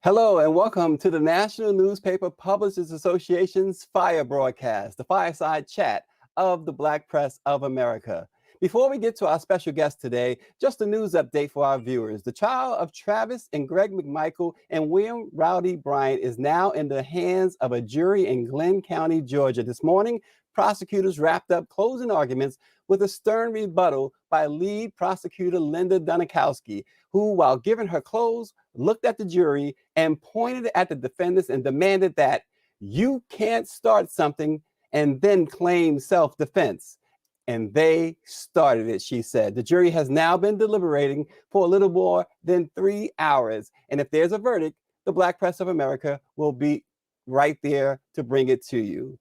Hello and welcome to the National Newspaper Publishers Association's Fire broadcast, the fireside chat of the Black Press of America. Before we get to our special guest today, just a news update for our viewers. The trial of Travis and Greg McMichael and William Rowdy Bryant is now in the hands of a jury in Glenn County, Georgia. This morning, prosecutors wrapped up closing arguments with a stern rebuttal by lead prosecutor Linda Dunikowski, who, while giving her close, looked at the jury and pointed at the defendants and demanded that you can't start something and then claim self-defense. And they started it, she said. The jury has now been deliberating for a little more than 3 hours. And if there's a verdict, the Black Press of America will be right there to bring it to you.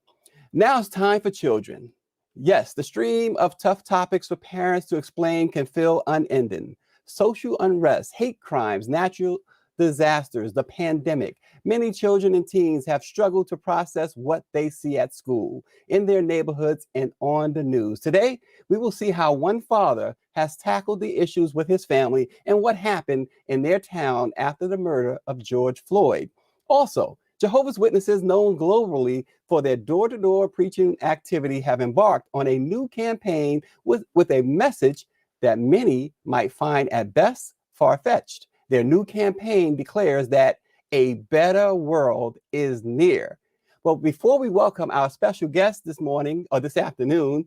Now it's time for children. Yes, the stream of tough topics for parents to explain can feel unending. Social unrest, hate crimes, natural disasters, the pandemic. Many children and teens have struggled to process what they see at school, in their neighborhoods, and on the news. Today, we will see how one father has tackled the issues with his family and what happened in their town after the murder of George Floyd. Also, Jehovah's Witnesses, known globally for their door-to-door preaching activity, have embarked on a new campaign with a message that many might find at best far-fetched. Their new campaign declares that a better world is near. Well, before we welcome our special guest this morning or this afternoon,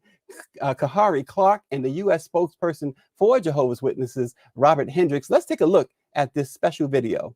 Khari Clarke, and the U.S. spokesperson for Jehovah's Witnesses, Robert Hendriks, let's take a look at this special video.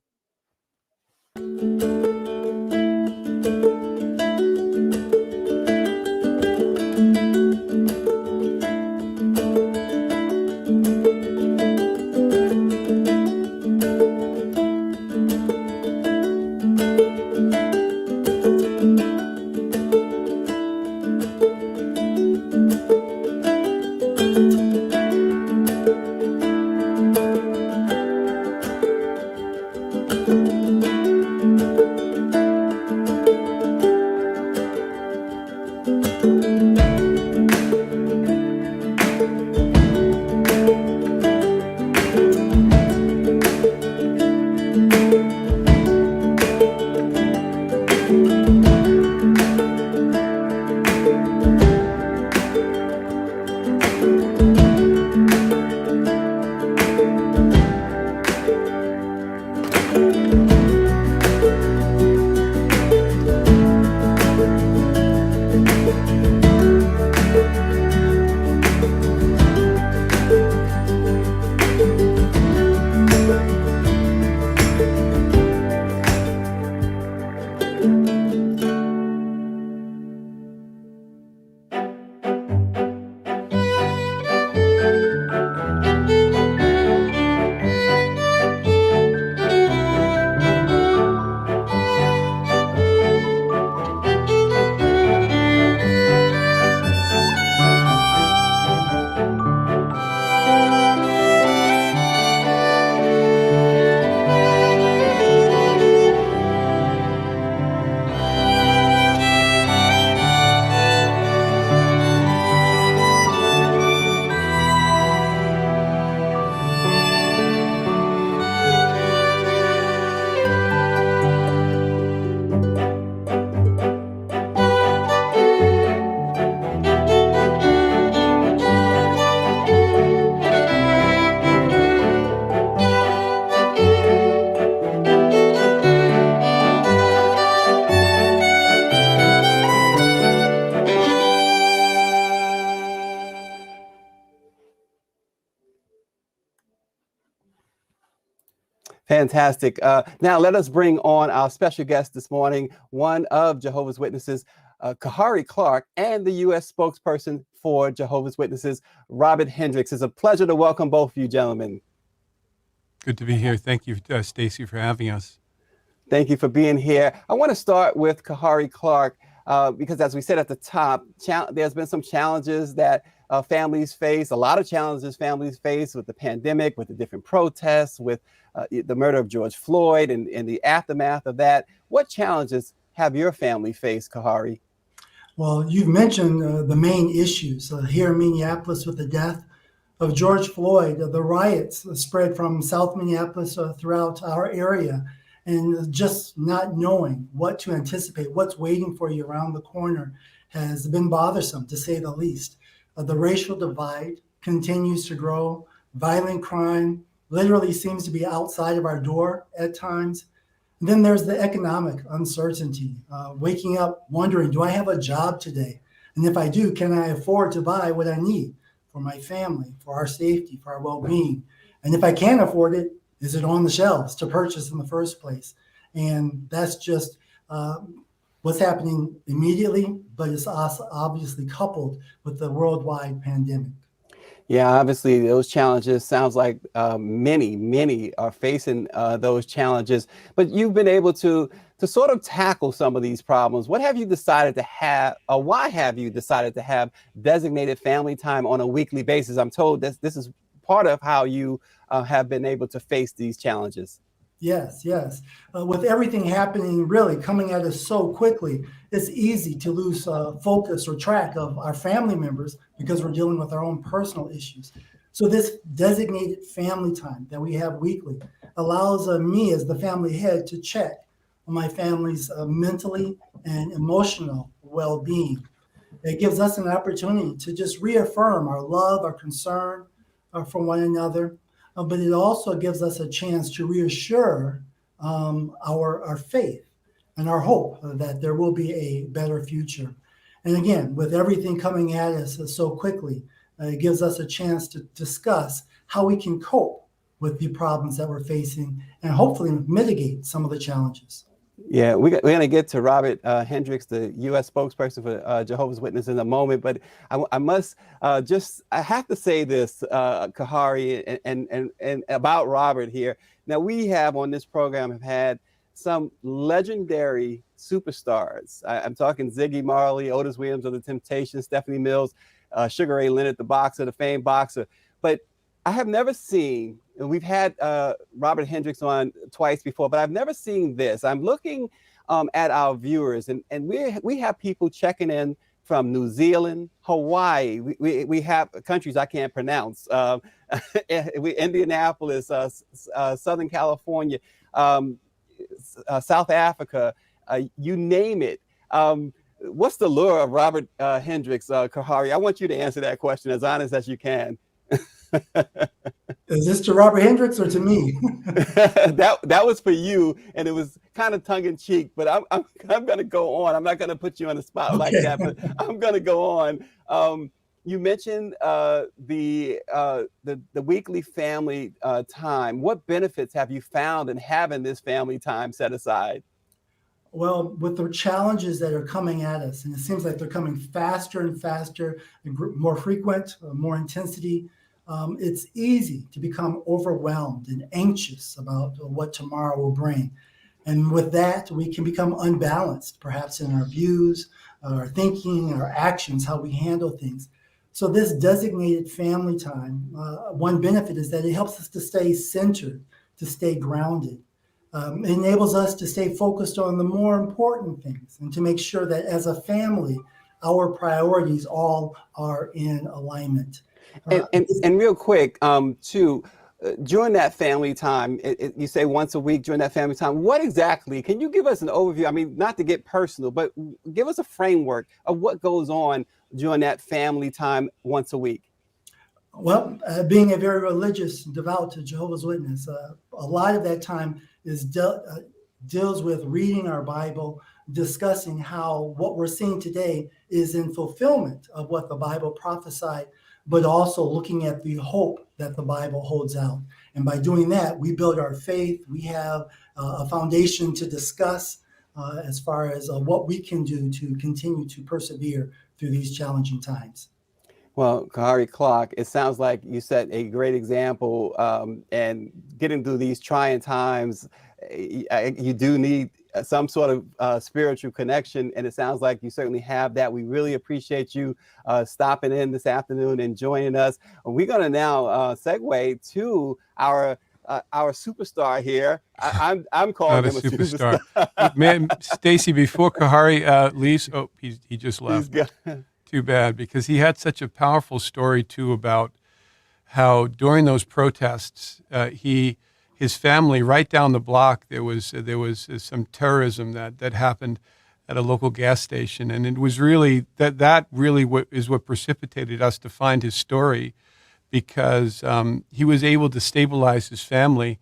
Fantastic. Now let us bring on our special guest this morning, one of Jehovah's Witnesses, Khari Clarke, and the U.S. spokesperson for Jehovah's Witnesses, Robert Hendriks. It's a pleasure to welcome both of you gentlemen. Good to be here. Thank you, Stacy, for having us. Thank you for being here. I want to start with Khari Clarke because, as we said at the top, there's been some challenges that families face, a lot of challenges families face with the pandemic, with the different protests, with the murder of George Floyd and the aftermath of that. What challenges have your family faced, Khari? Well, you've mentioned the main issues here in Minneapolis with the death of George Floyd. The riots spread from South Minneapolis throughout our area. And just not knowing what to anticipate, what's waiting for you around the corner has been bothersome, to say the least. The racial divide continues to grow. Violent crime literally seems to be outside of our door at times. And then there's the economic uncertainty, waking up wondering, do I have a job today? And if I do, can I afford to buy what I need for my family, for our safety, for our well-being? And if I can't afford it, is it on the shelves to purchase in the first place? And that's just what's happening immediately, but it's also obviously coupled with the worldwide pandemic. Yeah, obviously those challenges sounds like many are facing those challenges, but you've been able to sort of tackle some of these problems. What have you decided to have, or why have you decided to have designated family time on a weekly basis? I'm told this is part of how you have been able to face these challenges. Yes. With everything happening, really coming at us so quickly, it's easy to lose focus or track of our family members because we're dealing with our own personal issues. So this designated family time that we have weekly allows me as the family head to check on my family's mentally and emotional well-being. It gives us an opportunity to just reaffirm our love, our concern for one another. But it also gives us a chance to reassure our faith and our hope that there will be a better future. And again, with everything coming at us so quickly, it gives us a chance to discuss how we can cope with the problems that we're facing and hopefully mitigate some of the challenges. Yeah, we're going to get to Robert Hendriks, the U.S. spokesperson for Jehovah's Witnesses, in a moment. But I must I have to say this, Khari, and about Robert here. Now, we have on this program have had some legendary superstars. I'm talking Ziggy Marley, Otis Williams of the Temptations, Stephanie Mills, Sugar Ray Leonard, the boxer, the famed boxer. But I have never seen, and we've had Robert Hendriks on twice before, but I've never seen this. I'm looking at our viewers, and we have people checking in from New Zealand, Hawaii. We have countries I can't pronounce. Indianapolis, Southern California, South Africa, you name it. What's the lure of Robert Hendriks, Khari? I want you to answer that question as honest as you can. Is this to Robert Hendriks or to me? that was for you, and it was kind of tongue in cheek. But I'm going to go on. I'm not going to put you on the spot like that, but I'm going to go on. You mentioned the weekly family time. What benefits have you found in having this family time set aside? Well, with the challenges that are coming at us, and it seems like they're coming faster and faster, more frequent, more intensity. It's easy to become overwhelmed and anxious about what tomorrow will bring. And with that, we can become unbalanced, perhaps in our views, our thinking, our actions, how we handle things. So this designated family time, one benefit is that it helps us to stay centered, to stay grounded. It enables us to stay focused on the more important things and to make sure that as a family, our priorities all are in alignment. And real quick, too, during that family time, you say once a week during that family time, what exactly, can you give us an overview? I mean, not to get personal, but give us a framework of what goes on during that family time once a week. Well, being a very religious, devout Jehovah's Witness, a lot of that time is deals with reading our Bible, discussing how what we're seeing today is in fulfillment of what the Bible prophesied, but also looking at the hope that the Bible holds out. And by doing that, we build our faith. We have a foundation to discuss as far as what we can do to continue to persevere through these challenging times. Well, Khari Clarke, it sounds like you set a great example, and getting through these trying times, you do need some sort of spiritual connection, and it sounds like you certainly have that. We really appreciate you stopping in this afternoon and joining us. We're going to now segue to our superstar here. I'm calling him a superstar. Man, Stacy, before Khari leaves, he just left. Too bad, because he had such a powerful story too about how during those protests his his family right down the block, there was some terrorism that happened at a local gas station, and it was really that really is what precipitated us to find his story, because he was able to stabilize his family,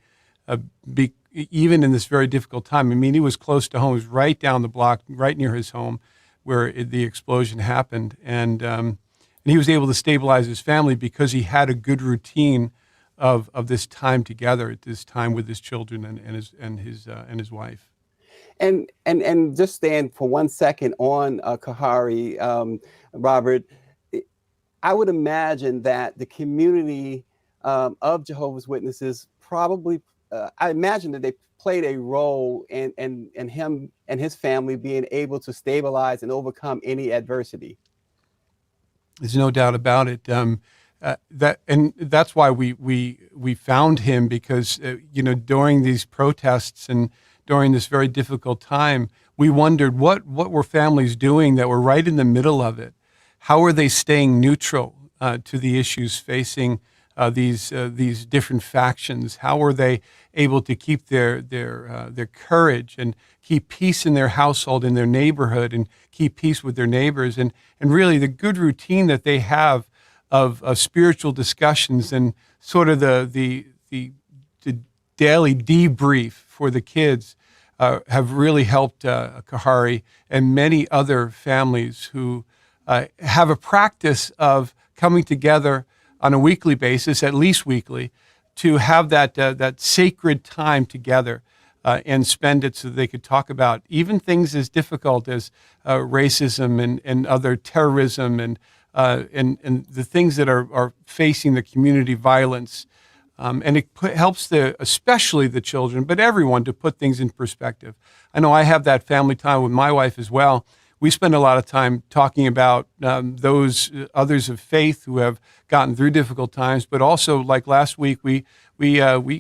even in this very difficult time. I mean, he was close to home. He was right down the block, right near his home, where the explosion happened, and he was able to stabilize his family because he had a good routine of this time together, this time with his children and his wife. And just stand for 1 second on Khari, Robert. I would imagine that the community of Jehovah's Witnesses probably, I imagine that they played a role in him and his family being able to stabilize and overcome any adversity. There's no doubt about it. That's why we found him, because during these protests and during this very difficult time, we wondered what were families doing that were right in the middle of it. How are they staying neutral to the issues facing these different factions? How are they able to keep their courage and keep peace in their household, in their neighborhood, and keep peace with their neighbors? And really the good routine that they have of spiritual discussions and sort of the daily debrief for the kids have really helped Khari and many other families who have a practice of coming together on a weekly basis, at least weekly, to have that sacred time together and spend it so they could talk about even things as difficult as racism and other terrorism and the things that are facing the community, violence. And it helps especially the children, but everyone, to put things in perspective. I know I have that family time with my wife as well. We spend a lot of time talking about those others of faith who have gotten through difficult times, but also, like last week, we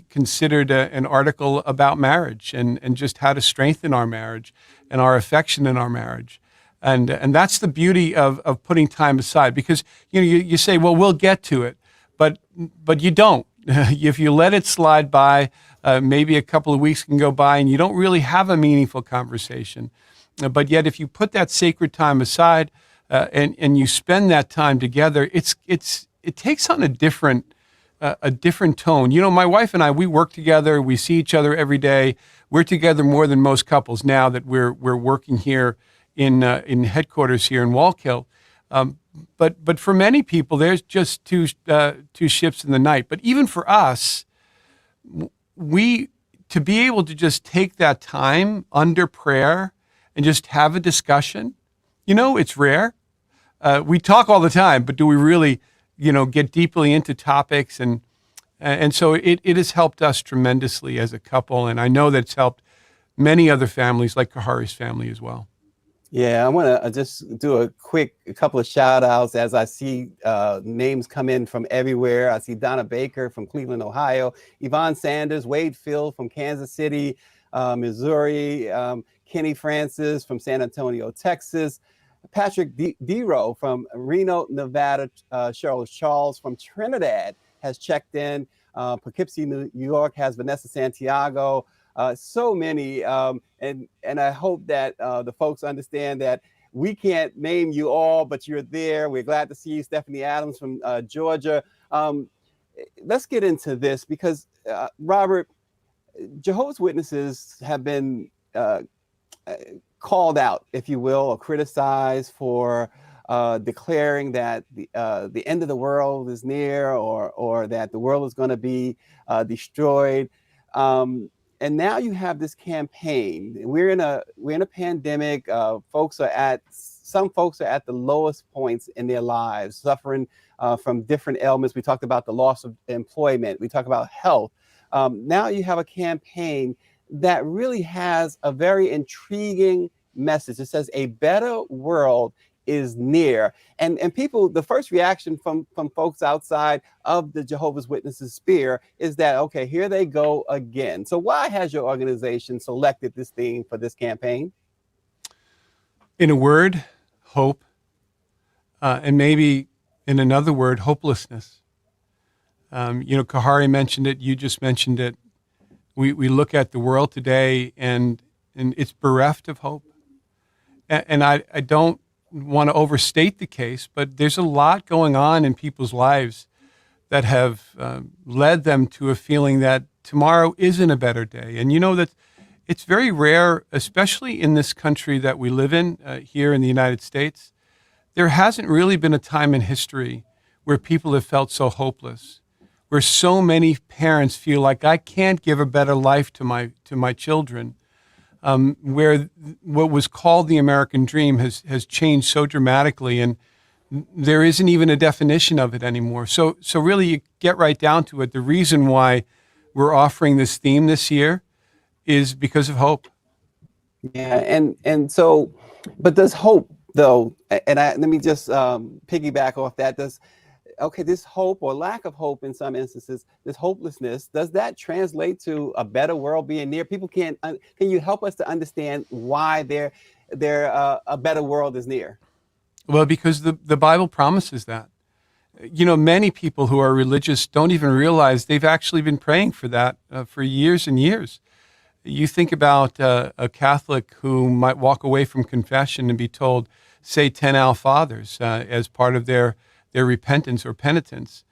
considered an article about marriage and just how to strengthen our marriage and our affection in our marriage. And that's the beauty of putting time aside, because you say, well, we'll get to it, but you don't. If you let it slide by, maybe a couple of weeks can go by and you don't really have a meaningful conversation. But yet, if you put that sacred time aside and you spend that time together, it takes on a different tone. My wife and I, we work together. We see each other every day. We're together more than most couples now that we're working here in headquarters here in Wallkill. But for many people, there's just two ships in the night. But even for us, to be able to just take that time under prayer and just have a discussion, it's rare. We talk all the time, but do we really, get deeply into topics? And so it has helped us tremendously as a couple. And I know that it's helped many other families like Khari's family as well. Yeah, I want to just do a couple of shout outs as I see names come in from everywhere. I see Donna Baker from Cleveland, Ohio, Yvonne Sanders, Wade Field from Kansas City, Missouri, Kenny Francis from San Antonio, Texas, Patrick Dero from Reno, Nevada, Cheryl Charles from Trinidad has checked in, Poughkeepsie, New York has Vanessa Santiago. So many, and I hope that the folks understand that we can't name you all, but you're there. We're glad to see you, Stephanie Adams from Georgia. Let's get into this because, Robert, Jehovah's Witnesses have been called out, if you will, or criticized for declaring that the end of the world is near, or that the world is going to be destroyed. And now you have this campaign. We're in a pandemic. Some folks are at the lowest points in their lives, suffering from different ailments. We talked about the loss of employment. We talk about health. Now you have a campaign that really has a very intriguing message. It says a better world is near. And people, the first reaction from folks outside of the Jehovah's Witnesses sphere is that, okay, here they go again. So why has your organization selected this theme for this campaign? In a word, hope. And maybe in another word, hopelessness. Khari mentioned it. You just mentioned it. we look at the world today, and it's bereft of hope. And I don't want to overstate the case, but there's a lot going on in people's lives that have led them to a feeling that tomorrow isn't a better day. And you know that it's very rare, especially in this country that we live in, here in the United States. There hasn't really been a time in history where people have felt so hopeless, where so many parents feel like, I can't give a better life to my children, where what was called the American dream has changed so dramatically, and there isn't even a definition of it anymore. So really, you get right down to it. The reason why we're offering this theme this year is because of hope. Yeah, and so, but does hope though? And let me just piggyback off that. This hope or lack of hope in some instances, this hopelessness, does that translate to a better world being near? People can you help us to understand why a better world is near? Well, because the Bible promises that. You know, many people who are religious don't even realize they've actually been praying for that for years and years. You think about a Catholic who might walk away from confession and be told, say 10 Our Fathers as part of their repentance or penitence.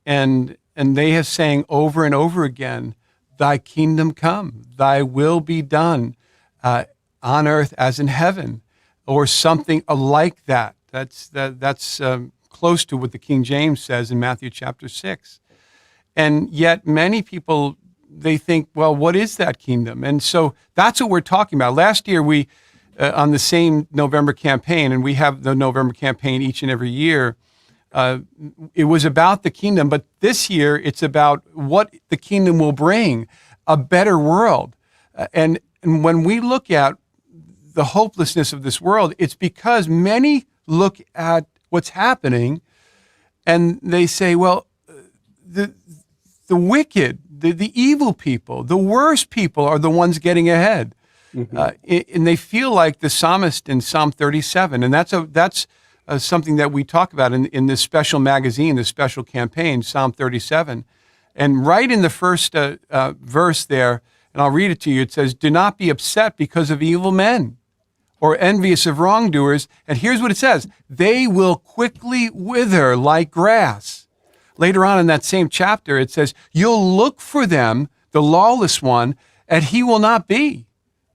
And they have saying over and over again, thy kingdom come, thy will be done on earth as in heaven, or something like that. That's close to what the King James says in Matthew chapter 6. And yet many people, they think, well, what is that kingdom? And so that's what we're talking about. Last year, we, on the same November campaign, and we have the November campaign each and every year, it was about the kingdom, but this year it's about what the kingdom will bring, a better world. And when we look at the hopelessness of this world, it's because many look at what's happening and they say, well, the wicked, the evil people, the worst people are the ones getting ahead. Mm-hmm. And they feel like the psalmist in Psalm 37, and that's something that we talk about in this special magazine, this special campaign, Psalm 37. And right in the first verse there, and I'll read it to you, it says, do not be upset because of evil men or envious of wrongdoers. And here's what it says, they will quickly wither like grass. Later on in that same chapter, it says, you'll look for them, the lawless one, and he will not be,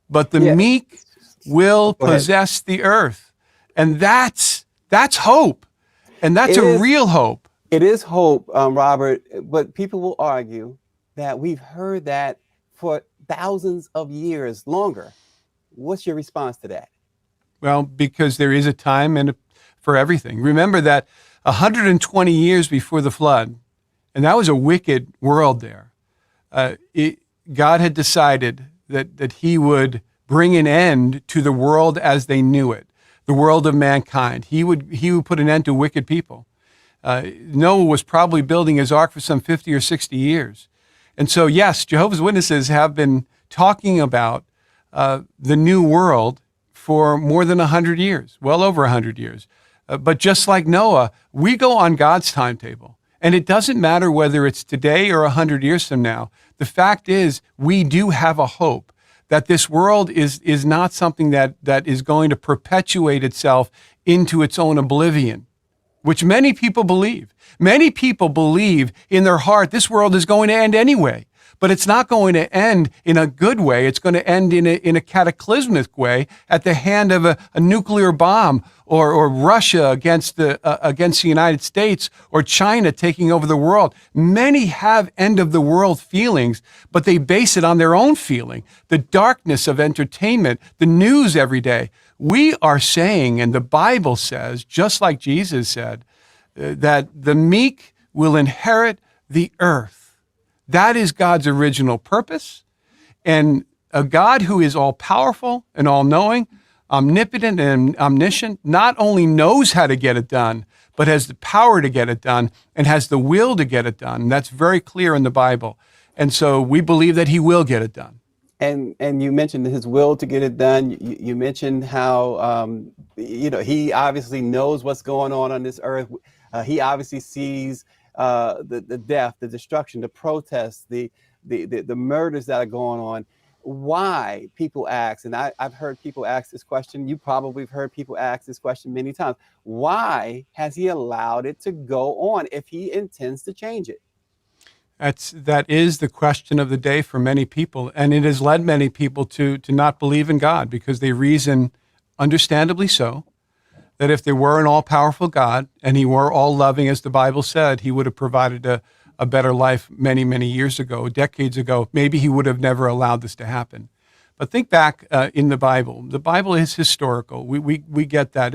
but the meek will possess the earth. And that's hope. And that's a real hope. It is hope, Robert, but people will argue that we've heard that for thousands of years longer. What's your response to that? Well, because there is a time for everything. Remember that 120 years before the flood, and that was a wicked world there, God had decided that he would bring an end to the world as they knew it, the world of mankind. He would put an end to wicked people. Noah was probably building his ark for some 50 or 60 years. And so, yes, Jehovah's Witnesses have been talking about the new world for more than 100 years, well over 100 years. But just like Noah, we go on God's timetable. And it doesn't matter whether it's today or 100 years from now. The fact is, we do have a hope that this world is not something that is going to perpetuate itself into its own oblivion, which many people believe. Many people believe in their heart this world is going to end anyway. But it's not going to end in a good way. It's going to end in a cataclysmic way at the hand of a nuclear bomb or Russia against the United States or China taking over the world. Many have end of the world feelings, but they base it on their own feeling. The darkness of entertainment, the news every day. We are saying, and the Bible says, just like Jesus said, that the meek will inherit the earth. That is God's original purpose. And a God who is all-powerful and all-knowing, omnipotent and omniscient, not only knows how to get it done, but has the power to get it done and has the will to get it done. And that's very clear in the Bible. And so we believe that he will get it done. And you mentioned his will to get it done. You mentioned how, he obviously knows what's going on this earth. He obviously sees the death, the destruction, the protests, the the murders that are going on, why people ask, and I've heard people ask this question, you probably have heard people ask this question many times, why has he allowed it to go on if he intends to change it? That is the question of the day for many people, and it has led many people to not believe in God because they reason, understandably so, that if there were an all-powerful God and he were all-loving, as the Bible said, he would have provided a better life many, many years ago, decades ago. Maybe he would have never allowed this to happen. But think back in the Bible. The Bible is historical. We get that.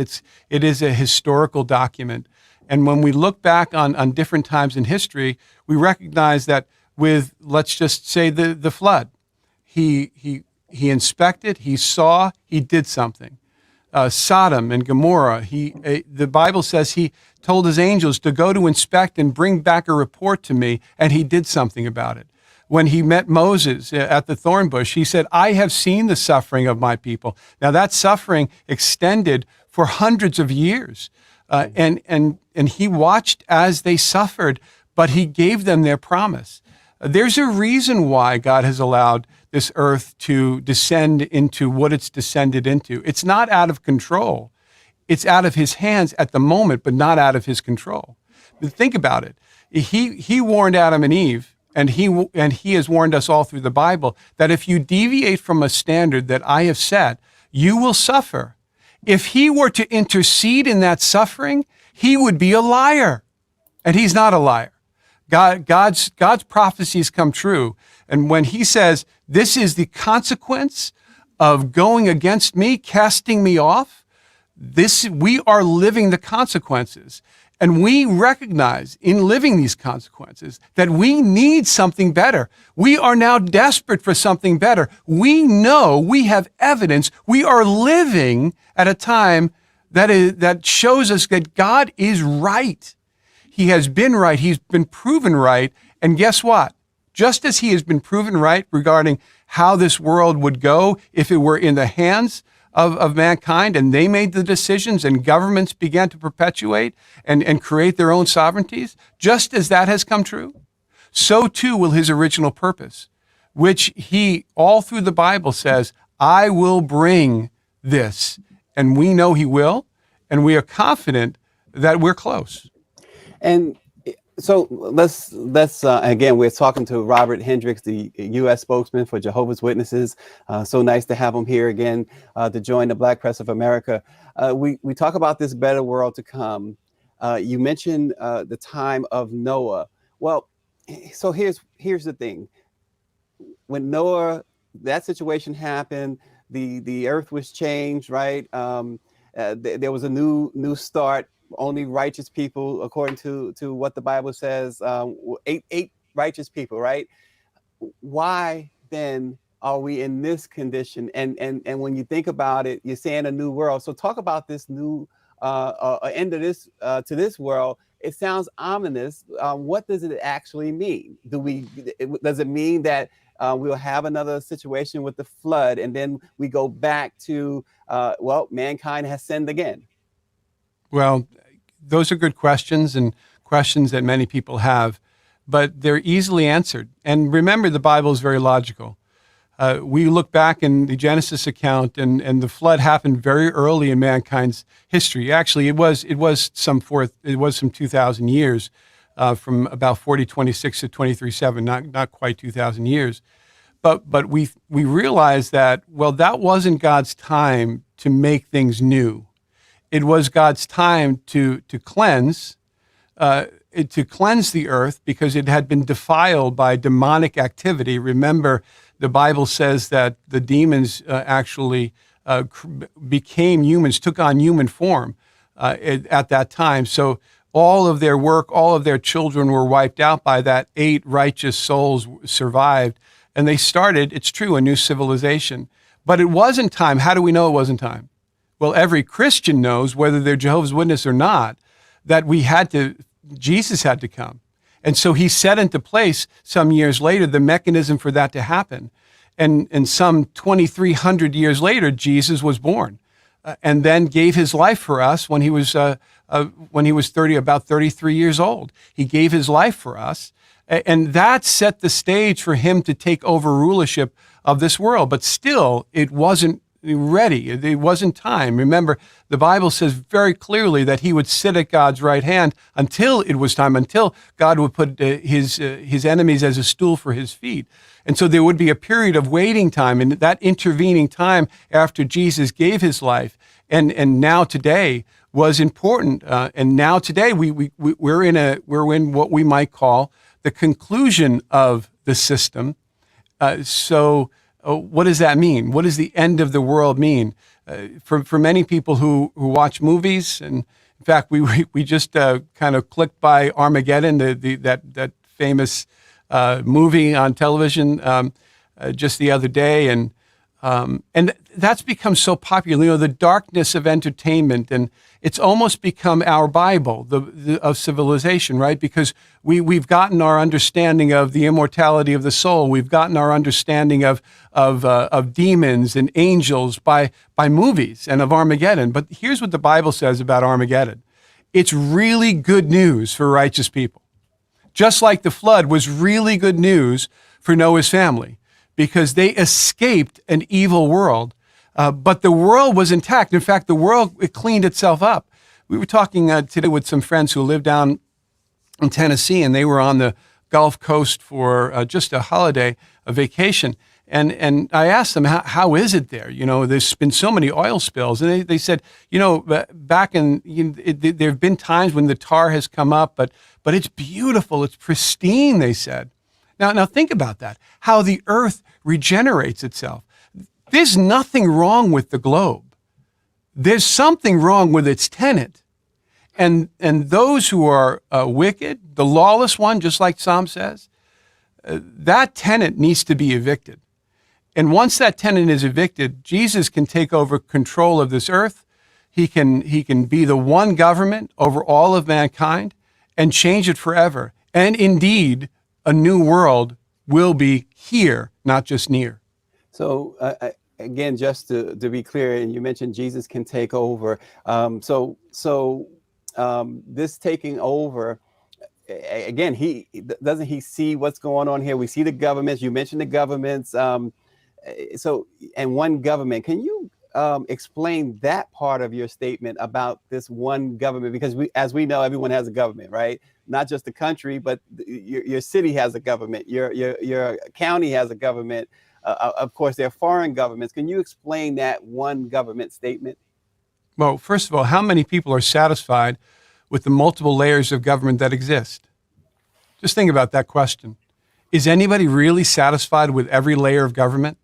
It is a historical document. And when we look back on different times in history, we recognize that with, let's just say, the flood, he inspected, he saw, he did something. Sodom and Gomorrah, the Bible says he told his angels to go to inspect and bring back a report to me, and he did something about it. When he met Moses at the thorn bush, he said, I have seen the suffering of my people. Now that suffering extended for hundreds of years. And he watched as they suffered, but he gave them their promise. There's a reason why God has allowed this earth to descend into what it's descended into. It's not out of control. It's out of his hands at the moment, but not out of his control. But think about it. He warned Adam and Eve, and he has warned us all through the Bible, that if you deviate from a standard that I have set, you will suffer. If he were to intercede in that suffering, he would be a liar. And he's not a liar. God's prophecies come true. And when he says, this is the consequence of going against me, casting me off, we are living the consequences. And we recognize in living these consequences that we need something better. We are now desperate for something better. We know, we have evidence, we are living at a time that shows us that God is right. He has been right. He's been proven right. And guess what? Just as he has been proven right regarding how this world would go if it were in the hands of mankind and they made the decisions and governments began to perpetuate and create their own sovereignties, just as that has come true, so too will his original purpose, which he all through the Bible says, I will bring this. And we know he will, and we are confident that we're close. And so let's again, we're talking to Robert Hendriks, the U.S. spokesman for Jehovah's Witnesses. So nice to have him here again to join the Black Press of America. We talk about this better world to come. You mentioned the time of Noah. Well, so here's the thing. When Noah, that situation happened, the earth was changed, right? There was a new start. Only righteous people, according to what the Bible says, eight righteous people, right? Why then are we in this condition? And when you think about it, you're saying a new world. So talk about this new end of this to this world. It sounds ominous. What does it actually mean? Does it mean that we'll have another situation with the flood, and then we go back to mankind has sinned again? Well, those are good questions and questions that many people have, but they're easily answered. And remember, the Bible is very logical. We look back in the Genesis account, and the flood happened very early in mankind's history. Actually, it was some 2,000 years, from about 4026 to 23:7, not quite 2,000 years. But we realize that, well, that wasn't God's time to make things new. It was God's time to cleanse the earth because it had been defiled by demonic activity. Remember, the Bible says that the demons actually became humans, took on human form at that time. So all of their work, all of their children were wiped out by that. 8 righteous souls survived, and they started, it's true, a new civilization. But it wasn't time. How do we know it wasn't time? Well, every Christian knows, whether they're Jehovah's Witness or not, that Jesus had to come. And so he set into place some years later the mechanism for that to happen. And some 2,300 years later, Jesus was born and then gave his life for us when he was about 33 years old. He gave his life for us. And that set the stage for him to take over rulership of this world. But still, it wasn't ready. It wasn't time. Remember, the Bible says very clearly that he would sit at God's right hand until it was time, until God would put his enemies as a stool for his feet. And so there would be a period of waiting time, and that intervening time after Jesus gave his life and now today was important. And now today we're in what we might call the conclusion of the system. What does that mean? What does the end of the world mean? For many people who watch movies, and in fact, we just kind of clicked by Armageddon, that famous movie on television just the other day, and that's become so popular. You know, the darkness of entertainment, and it's almost become our Bible of civilization, right? Because we've gotten our understanding of the immortality of the soul. We've gotten our understanding of demons and angels by movies and of Armageddon. But here's what the Bible says about Armageddon. It's really good news for righteous people. Just like the flood was really good news for Noah's family, because they escaped an evil world, but the world was intact. In fact, it cleaned itself up. We were talking today with some friends who live down in Tennessee, and they were on the Gulf Coast for just a holiday, a vacation. And I asked them, how is it there? You know, there's been so many oil spills. And they said, you know, back in, there have been times when the tar has come up, but it's beautiful, it's pristine, they said. Now think about that, how the earth regenerates itself. There's nothing wrong with the globe. There's something wrong with its tenant. And those who are wicked, the lawless one, just like Psalm says, that tenant needs to be evicted. And once that tenant is evicted, Jesus can take over control of this earth. He can be the one government over all of mankind and change it forever. And indeed, a new world will be here, not just near. So again, just to be clear, and you mentioned Jesus can take over. This taking over, again, doesn't he see what's going on here? We see the governments. You mentioned the governments. And one government. Can you explain that part of your statement about this one government? Because as we know, everyone has a government, right? Not just the country, but your city has a government. Your county has a government. Of course, there are foreign governments. Can you explain that one government statement? Well, first of all, how many people are satisfied with the multiple layers of government that exist? Just think about that question. Is anybody really satisfied with every layer of government?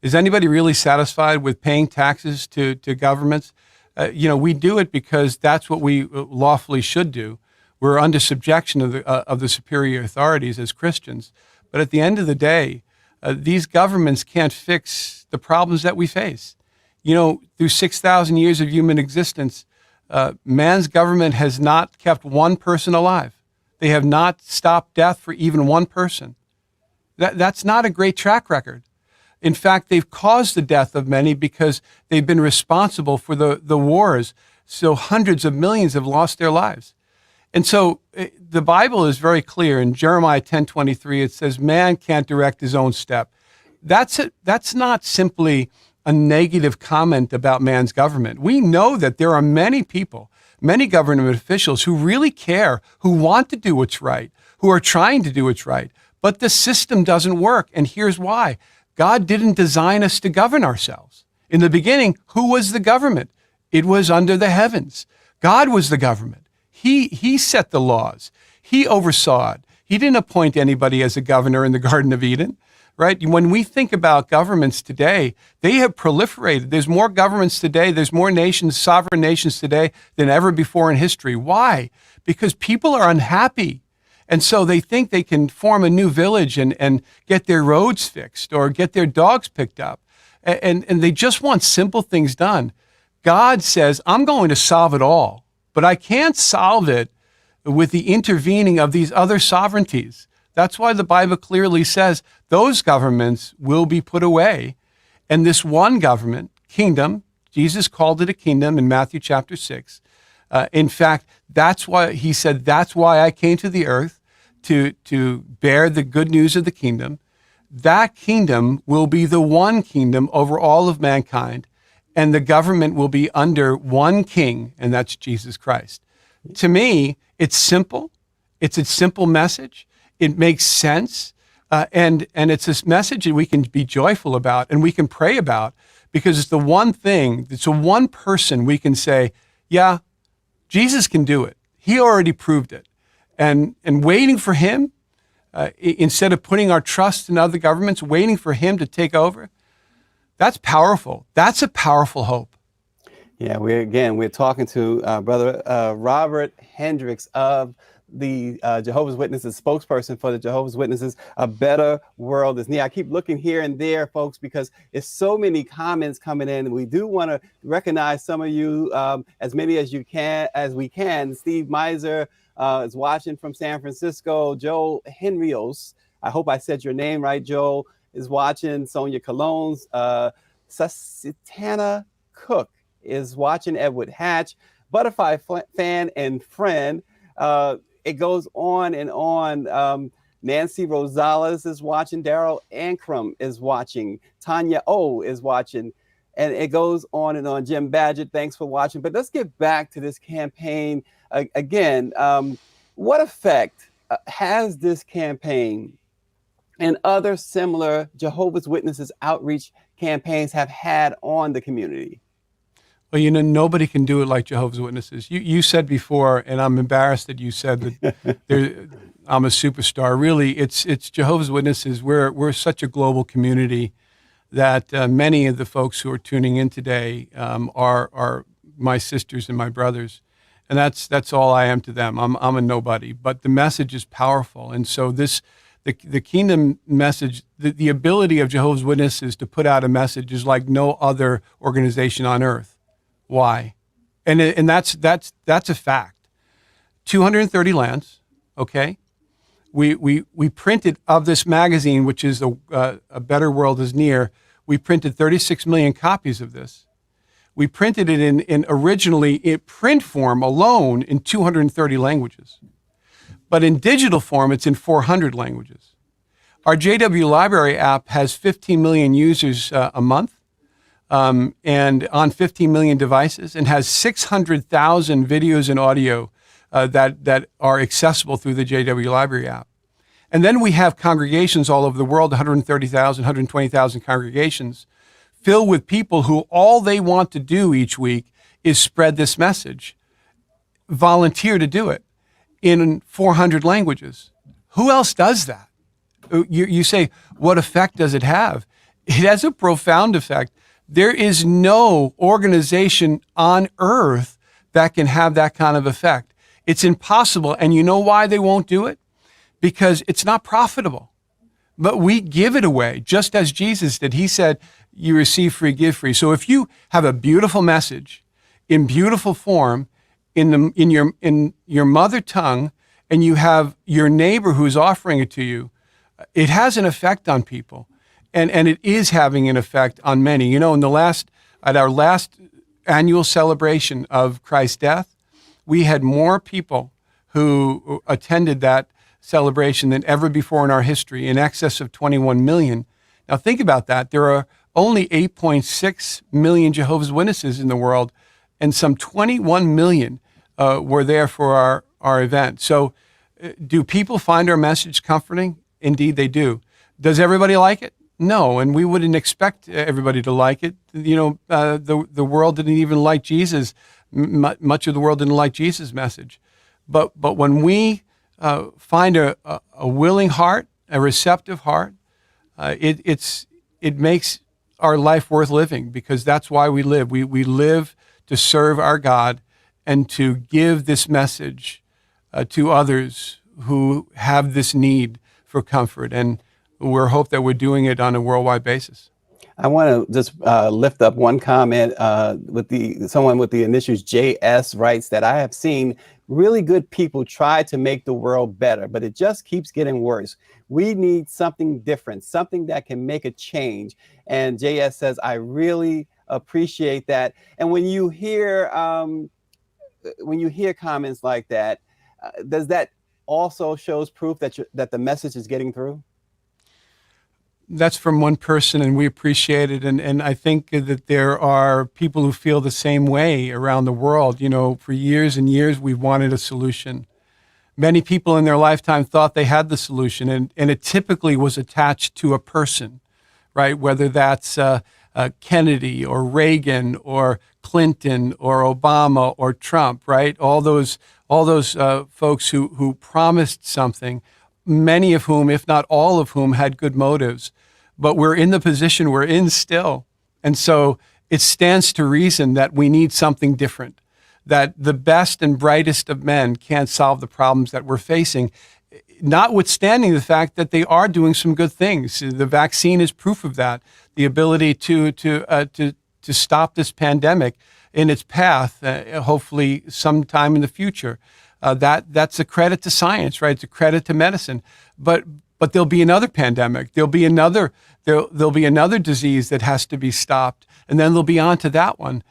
Is anybody really satisfied with paying taxes to governments? We do it because that's what we lawfully should do. We're under subjection of the superior authorities as Christians. But at the end of the day, these governments can't fix the problems that we face. You know, through 6,000 years of human existence, man's government has not kept one person alive. They have not stopped death for even one person. That's not a great track record. In fact, they've caused the death of many because they've been responsible for the wars. So hundreds of millions have lost their lives. And so the Bible is very clear. In Jeremiah 10:23, it says, man can't direct his own step. That's not simply a negative comment about man's government. We know that there are many people, many government officials who really care, who want to do what's right, who are trying to do what's right. But the system doesn't work. And here's why. God didn't design us to govern ourselves. In the beginning, who was the government? It was under the heavens. God was the government. He set the laws. He oversaw it. He didn't appoint anybody as a governor in the Garden of Eden, right? When we think about governments today, they have proliferated. There's more governments today. There's more nations, sovereign nations today than ever before in history. Why? Because people are unhappy. And so they think they can form a new village and get their roads fixed or get their dogs picked up. And they just want simple things done. God says, I'm going to solve it all, but I can't solve it with the intervening of these other sovereignties. That's why the Bible clearly says those governments will be put away. And this one government, kingdom, Jesus called it a kingdom in Matthew chapter 6. In fact, that's why he said, that's why I came to the earth, to bear the good news of the kingdom. That kingdom will be the one kingdom over all of mankind, and the government will be under one king, and that's Jesus Christ. To me, it's simple. It's a simple message. It makes sense. And it's this message that we can be joyful about and we can pray about, because it's the one thing, it's the one person we can say, yeah, Jesus can do it. He already proved it. And waiting for him, instead of putting our trust in other governments, waiting for him to take over, that's powerful. That's a powerful hope. Yeah, we're talking to Brother Robert Hendriks of the Jehovah's Witnesses, spokesperson for the Jehovah's Witnesses. A better world is near. I keep looking here and there, folks, because it's so many comments coming in. We do want to recognize some of you, as many as we can. Steve Miser is watching from San Francisco. Joe Henrios, I hope I said your name right, Joe, is watching. Sonia Colognes, Susitana Cook is watching. Edward Hatch, Butterfly fan and friend. It goes on and on. Nancy Rosales is watching. Daryl Ankrum is watching. Tanya O is watching. And it goes on and on. Jim Badgett, thanks for watching. But let's get back to this campaign again. What effect has this campaign and other similar Jehovah's Witnesses outreach campaigns have had on the community? Well, nobody can do it like Jehovah's Witnesses. You said before, and I'm embarrassed that you said that I'm a superstar. Really, it's Jehovah's Witnesses. We're such a global community that many of the folks who are tuning in today are my sisters and my brothers, and that's all I am to them. I'm a nobody, but the message is powerful, and so the kingdom message, the ability of Jehovah's Witnesses to put out a message is like no other organization on earth. Why? And that's a fact. 230 lands, okay? We printed, of this magazine, which is A Better World is Near, we printed 36 million copies of this. We printed it in originally in print form alone in 230 languages. But in digital form, it's in 400 languages. Our JW Library app has 15 million users a month. And on 15 million devices, and has 600,000 videos and audio that are accessible through the JW Library app. And then we have congregations all over the world, 130,000, 120,000 congregations, filled with people who all they want to do each week is spread this message, volunteer to do it in 400 languages. Who else does that? You say, what effect does it have? It has a profound effect. There is no organization on earth that can have that kind of effect. It's impossible. And you know why they won't do it? Because it's not profitable. But we give it away, just as Jesus did. He said, you receive free, give free. So if you have a beautiful message in beautiful form in your mother tongue, and you have your neighbor who's offering it to you, it has an effect on people. And it is having an effect on many. At our last annual celebration of Christ's death, we had more people who attended that celebration than ever before in our history, in excess of 21 million. Now think about that. There are only 8.6 million Jehovah's Witnesses in the world, and some 21 million were there for our event. So do people find our message comforting? Indeed they do. Does everybody like it? No, and we wouldn't expect everybody to like it. The world didn't even like Jesus. Much of the world didn't like Jesus' message. But when we find a willing heart, a receptive heart, it makes our life worth living, because that's why we live. We live to serve our God and to give this message to others who have this need for comfort. And we hope that we're doing it on a worldwide basis. I want to just lift up one comment someone with the initials JS writes that I have seen really good people try to make the world better, but it just keeps getting worse. We need something different, something that can make a change. And JS says, I really appreciate that. And when you hear comments like that, does that also shows proof that that the message is getting through? That's from one person, and we appreciate it. And I think that there are people who feel the same way around the world. You know, for years and years, we've wanted a solution. Many people in their lifetime thought they had the solution, and it typically was attached to a person, right? Whether that's Kennedy or Reagan or Clinton or Obama or Trump, right? All those folks who promised something, many of whom, if not all of whom, had good motives. But we're in the position we're in still. And so it stands to reason that we need something different, that the best and brightest of men can't solve the problems that we're facing, notwithstanding the fact that they are doing some good things. The vaccine is proof of that. The ability to stop this pandemic in its path, hopefully sometime in the future. That's a credit to science, right? It's a credit to medicine. But there'll be another pandemic. There'll be another disease that has to be stopped, and then they'll be on to that one.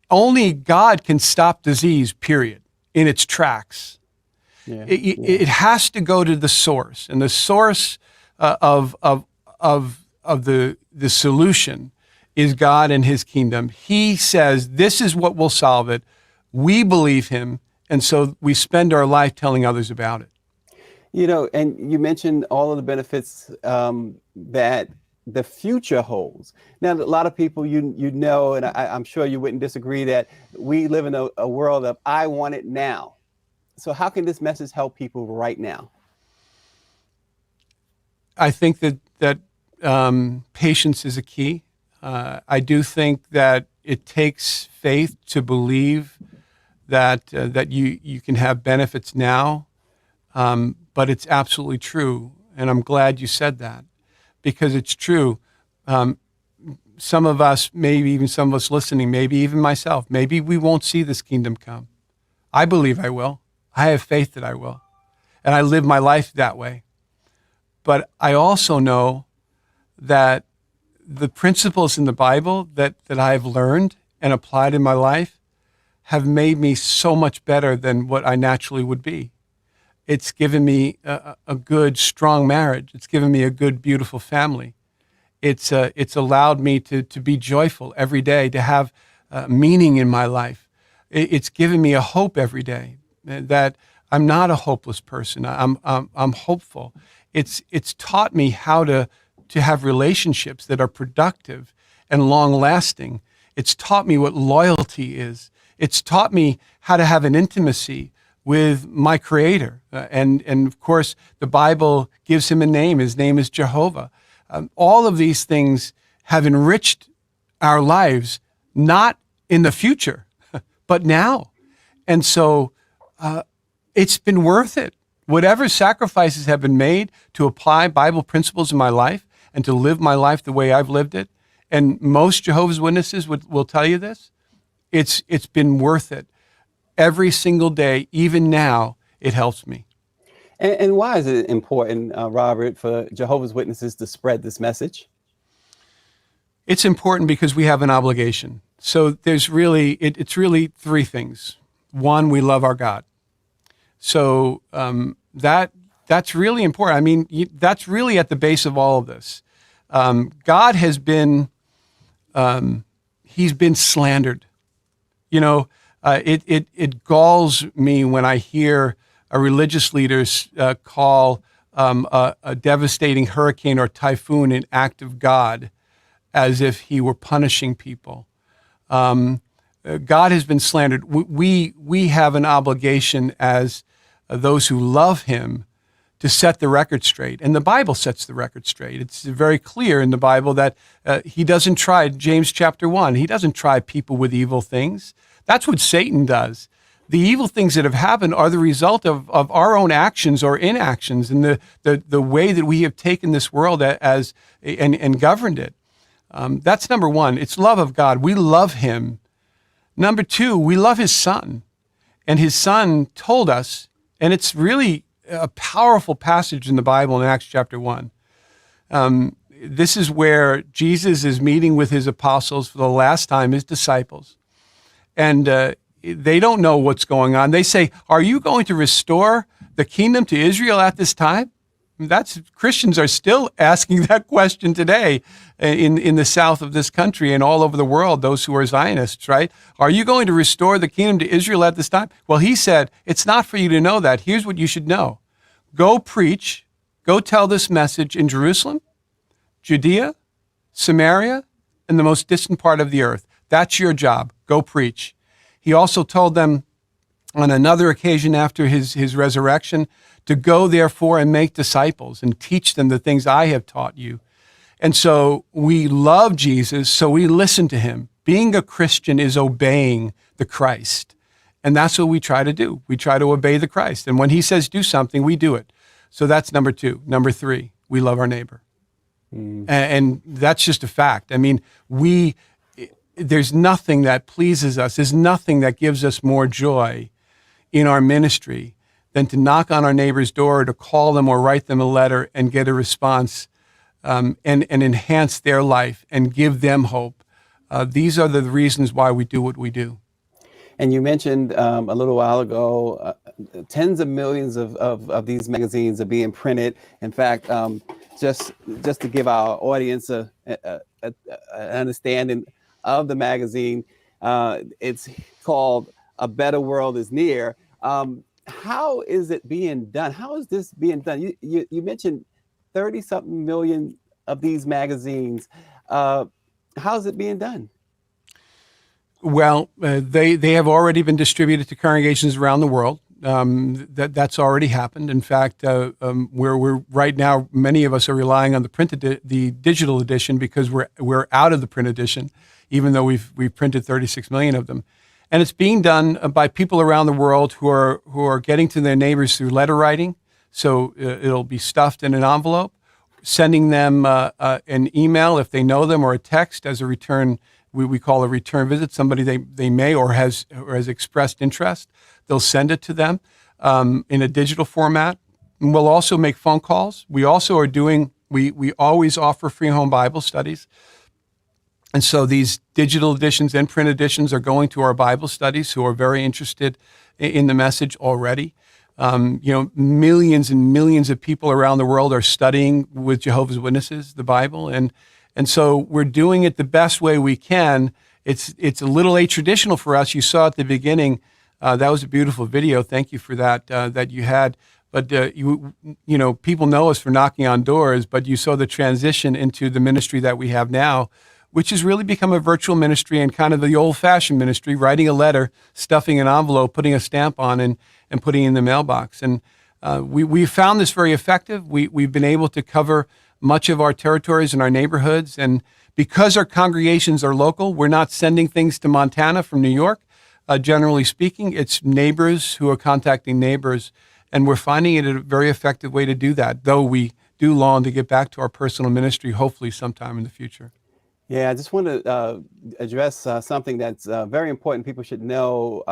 Only God can stop disease, period, in its tracks. Yeah, it has to go to the source, and the source of the solution is God and His kingdom. He says this is what will solve it. We believe Him, and so we spend our life telling others about it. You know, and you mentioned all of the benefits that the future holds. Now, a lot of people, you know, and I'm sure you wouldn't disagree that we live in a world of I want it now. So how can this message help people right now? I think that patience is a key. I do think that it takes faith to believe that you can have benefits now. But it's absolutely true, and I'm glad you said that, because it's true. Some of us, maybe even some of us listening, maybe even myself, maybe we won't see this kingdom come. I believe I will. I have faith that I will, and I live my life that way. But I also know that the principles in the Bible that I've learned and applied in my life have made me so much better than what I naturally would be. It's given me a good, strong marriage. It's given me a good, beautiful family. It's allowed me to be joyful every day, to have meaning in my life. It's given me a hope every day that I'm not a hopeless person. I'm hopeful. It's taught me how to have relationships that are productive and long-lasting. It's taught me what loyalty is. It's taught me how to have an intimacy with my Creator. And of course, the Bible gives Him a name. His name is Jehovah. All of these things have enriched our lives, not in the future, but now. And so it's been worth it. Whatever sacrifices have been made to apply Bible principles in my life and to live my life the way I've lived it, and most Jehovah's Witnesses will tell you this, it's been worth it. Every single day, even now, it helps me. And why is it important, Robert, for Jehovah's Witnesses to spread this message? It's important because we have an obligation. So it's really three things. One, we love our God. So that's really important. I mean, that's really at the base of all of this. God has been, He's been slandered. You know, it galls me when I hear religious leaders call a devastating hurricane or typhoon an act of God, as if He were punishing people. God has been slandered. We have an obligation as those who love Him to set the record straight. And the Bible sets the record straight. It's very clear in the Bible that He doesn't try, James chapter 1, He doesn't try people with evil things. That's what Satan does. The evil things that have happened are the result of our own actions or inactions and the way that we have taken this world and governed it. That's number one. It's love of God. We love Him. Number two, we love His Son. And His Son told us, and it's really a powerful passage in the Bible in Acts chapter 1. This is where Jesus is meeting with His apostles for the last time, His disciples. And they don't know what's going on. They say, "Are you going to restore the kingdom to Israel at this time? Christians are still asking that question today in the south of this country and all over the world, those who are Zionists, right? Are you going to restore the kingdom to Israel at this time? Well, he said, it's not for you to know that. Here's what you should know. Go preach, go tell this message in Jerusalem, Judea, Samaria, and the most distant part of the earth. That's your job. Go preach. He also told them on another occasion after his resurrection to go, therefore, and make disciples and teach them the things I have taught you. And so we love Jesus, so we listen to him. Being a Christian is obeying the Christ. And that's what we try to do. We try to obey the Christ. And when he says do something, we do it. So that's number 2. Number 3, we love our neighbor. And that's just a fact. I mean, there's nothing that pleases us. There's nothing that gives us more joy in our ministry than to knock on our neighbor's door, to call them or write them a letter and get a response and enhance their life and give them hope. These are the reasons why we do what we do. And you mentioned a little while ago, tens of millions of these magazines are being printed. In fact, just to give our audience an understanding of the magazine, it's called A Better World is Near. How is it being done? How is this being done? You mentioned 30-something million of these magazines. How is it being done? Well, they have already been distributed to congregations around the world. That's already happened. In fact, we're right now, many of us are relying on the digital edition because we're out of the print edition, even though we've printed 36 million of them. And it's being done by people around the world who are getting to their neighbors through letter writing. So it'll be stuffed in an envelope, sending them an email if they know them, or a text as a return. We call a return visit. Somebody they may or has expressed interest. They'll send it to them in a digital format. And we'll also make phone calls. We also are doing. We always offer free home Bible studies. And so these digital editions and print editions are going to our Bible studies who are very interested in the message already. Millions and millions of people around the world are studying with Jehovah's Witnesses the Bible, and so we're doing it the best way we can. It's a little atraditional for us. You saw at the beginning, that was a beautiful video. Thank you for that that you had. But people know us for knocking on doors, but you saw the transition into the ministry that we have now, which has really become a virtual ministry and kind of the old-fashioned ministry, writing a letter, stuffing an envelope, putting a stamp on, and putting it in the mailbox. And we found this very effective. We've been able to cover much of our territories and our neighborhoods. And because our congregations are local, we're not sending things to Montana from New York. Generally speaking, it's neighbors who are contacting neighbors. And we're finding it a very effective way to do that, though we do long to get back to our personal ministry, hopefully sometime in the future. Yeah, I just want to address something that's very important. People should know.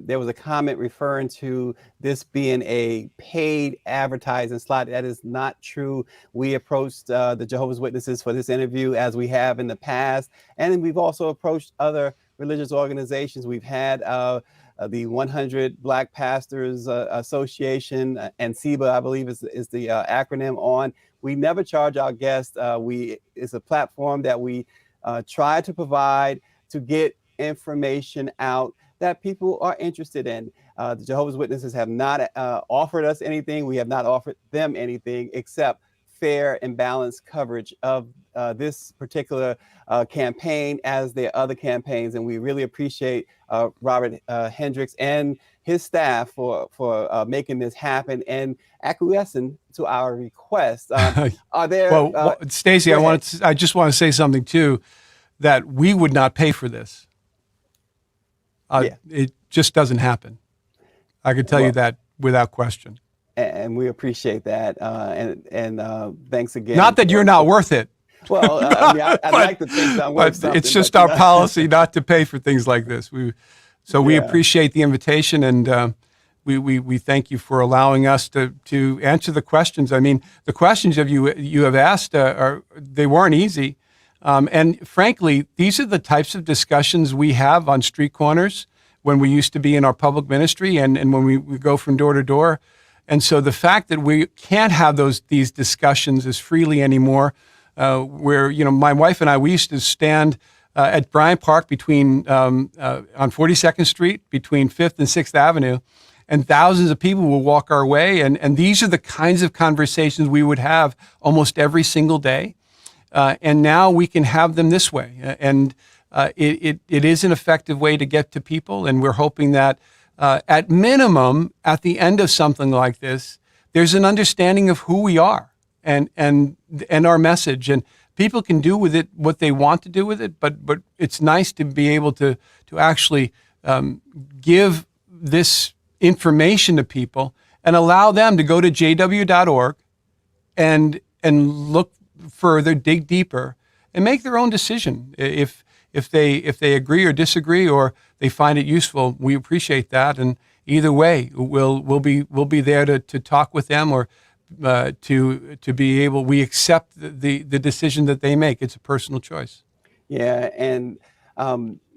There was a comment referring to this being a paid advertising slot. That is not true. We approached the Jehovah's Witnesses for this interview, as we have in the past, and we've also approached other religious organizations. We've had the 100 Black Pastors Association, and SEBA, I believe is the acronym on. We never charge our guests. It's a platform that we try to provide to get information out that people are interested in. The Jehovah's Witnesses have not offered us anything. We have not offered them anything except fair and balanced coverage of this particular campaign, as their other campaigns. And we really appreciate Robert Hendriks and his staff for making this happen and acquiescing to our request. Are there? Well, Stacey, I just want to say something too, that we would not pay for this. It just doesn't happen. I can tell you that without question. And we appreciate that. And thanks again. Not that you're not worth it. Well, I'd like to think that I'm worth something. It's just our policy not to pay for things like this. We appreciate the invitation, and we thank you for allowing us to answer the questions. I mean, the questions you have asked they weren't easy, and frankly, these are the types of discussions we have on street corners when we used to be in our public ministry, and when we go from door to door. And so the fact that we can't have these discussions as freely anymore, where, my wife and I, we used to stand at Bryant Park on 42nd Street between 5th and 6th Avenue, and thousands of people will walk our way. And these are the kinds of conversations we would have almost every single day. And now we can have them this way. And it is an effective way to get to people. And we're hoping that at minimum, at the end of something like this, there's an understanding of who we are and our message. And people can do with it what they want to do with it, but it's nice to be able to actually give this information to people and allow them to go to jw.org and look further, dig deeper, and make their own decision. If they agree or disagree, or they find it useful, we appreciate that. And either way, we'll be there to talk with them, or to be able. We accept the decision that they make. It's a personal choice. Yeah, and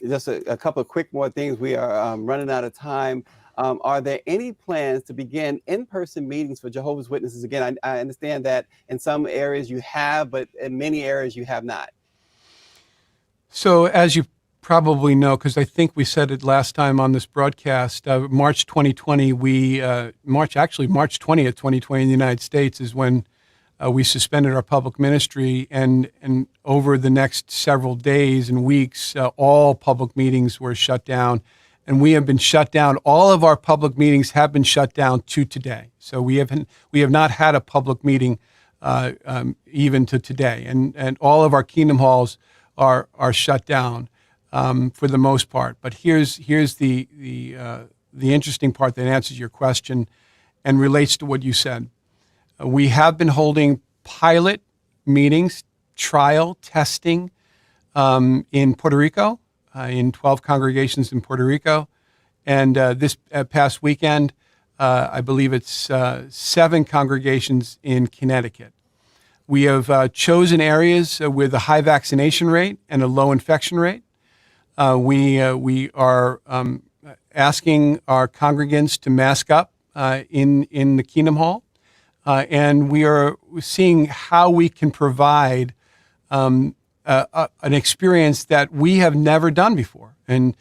just a couple of quick more things. We are running out of time. Are there any plans to begin in-person meetings for Jehovah's Witnesses again? I understand that in some areas you have, but in many areas you have not. So as you probably know, because I think we said it last time on this broadcast, March 2020, March 20th, 2020 in the United States is when we suspended our public ministry, and over the next several days and weeks, all public meetings were shut down. And we have been shut down. All of our public meetings have been shut down to today. So we have not had a public meeting even to today. And all of our Kingdom halls are shut down for the most part. But here's the interesting part that answers your question and relates to what you said. We have been holding pilot meetings, trial testing in Puerto Rico. In 12 congregations in Puerto Rico. And this past weekend, I believe it's 7 congregations in Connecticut. We have chosen areas with a high vaccination rate and a low infection rate. We are asking our congregants to mask up in the Kingdom Hall. And we are seeing how we can provide an experience that we have never done before. And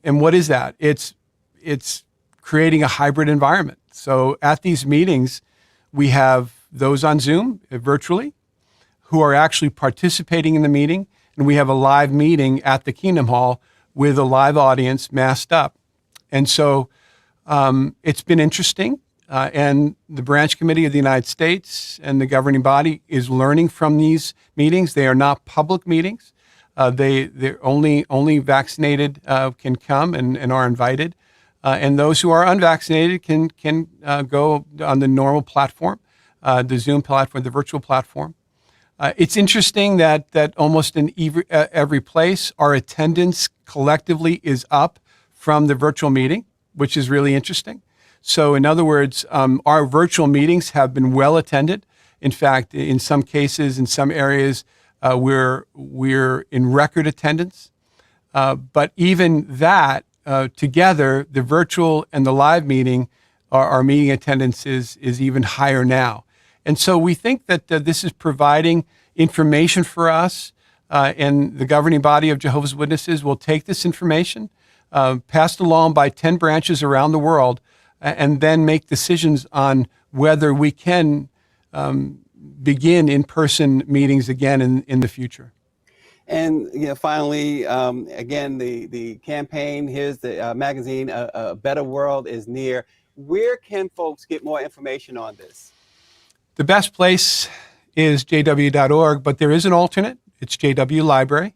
what is that? It's creating a hybrid environment. So at these meetings, we have those on Zoom virtually who are actually participating in the meeting, and we have a live meeting at the Kingdom Hall with a live audience masked up. And so it's been interesting. And the Branch Committee of the United States and the governing body is learning from these meetings. They are not public meetings. They're only vaccinated can come and are invited. And those who are unvaccinated can go on the normal platform, the Zoom platform, the virtual platform. It's interesting that almost in every place, our attendance collectively is up from the virtual meeting, which is really interesting. So in other words, our virtual meetings have been well attended. In fact, in some cases, in some areas, we're in record attendance. But even that, together, the virtual and the live meeting, our meeting attendance is even higher now. And so we think that this is providing information for us, and the governing body of Jehovah's Witnesses will take this information, passed along by 10 branches around the world, and then make decisions on whether we can begin in-person meetings again in the future. And finally, again, the campaign, here's the magazine, A Better World is Near. Where can folks get more information on this? The best place is jw.org, but there is an alternate. It's JW Library.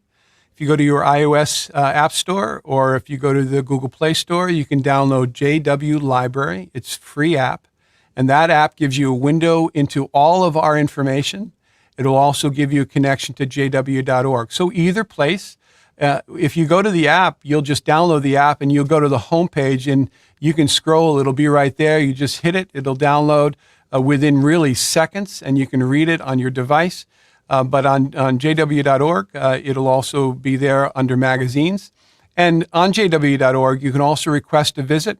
If you go to your iOS app store, or if you go to the Google Play Store, you can download JW Library. It's a free app, and that app gives you a window into all of our information. It'll also give you a connection to jw.org. So either place, if you go to the app, you'll just download the app and you'll go to the homepage and you can scroll. It'll be right there. You just hit it. It'll download within really seconds, and you can read it on your device. But on jw.org, it'll also be there under magazines. And on jw.org, you can also request a visit,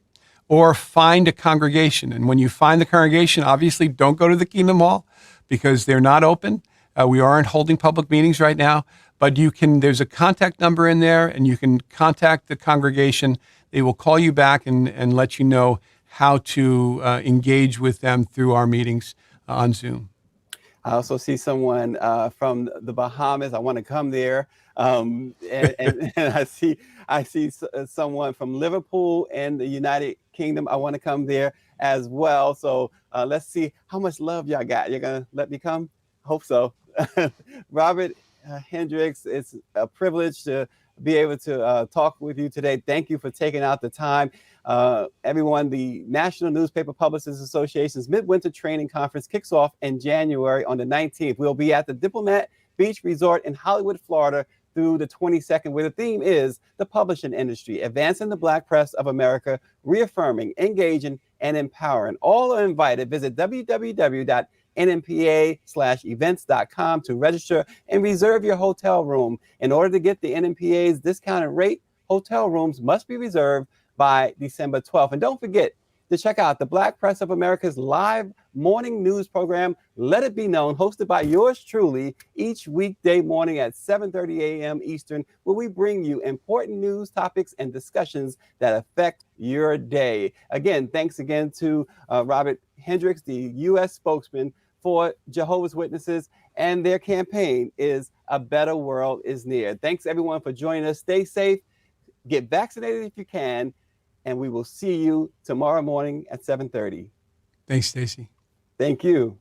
or find a congregation. And when you find the congregation, obviously don't go to the Kingdom Hall because they're not open. We aren't holding public meetings right now, but there's a contact number in there and you can contact the congregation. They will call you back and let you know how to engage with them through our meetings on Zoom. I also see someone from the Bahamas. I want to come there. And I see someone from Liverpool and the United Kingdom. I want to come there as well. So let's see how much love y'all got. You're going to let me come? Hope so. Robert Hendriks, it's a privilege to be able to talk with you today. Thank you for taking out the time. Everyone, the National Newspaper Publicists Association's Midwinter Training Conference kicks off in January on the 19th. We'll be at the Diplomat Beach Resort in Hollywood, Florida through the 22nd, where the theme is the publishing industry, advancing the Black press of America, reaffirming, engaging, and empowering. All are invited. Visit www.nmpa/events.com to register and reserve your hotel room. In order to get the NMPA's discounted rate, hotel rooms must be reserved by December 12th. And don't forget to check out the Black Press of America's live morning news program, Let It Be Known, hosted by yours truly each weekday morning at 7:30 a.m. Eastern, where we bring you important news topics and discussions that affect your day. Again, thanks again to Robert Hendriks, the U.S. spokesman for Jehovah's Witnesses, and their campaign is A Better World is Near. Thanks everyone for joining us. Stay safe, get vaccinated if you can, and we will see you tomorrow morning at 7:30. Thanks, Stacy. Thank you.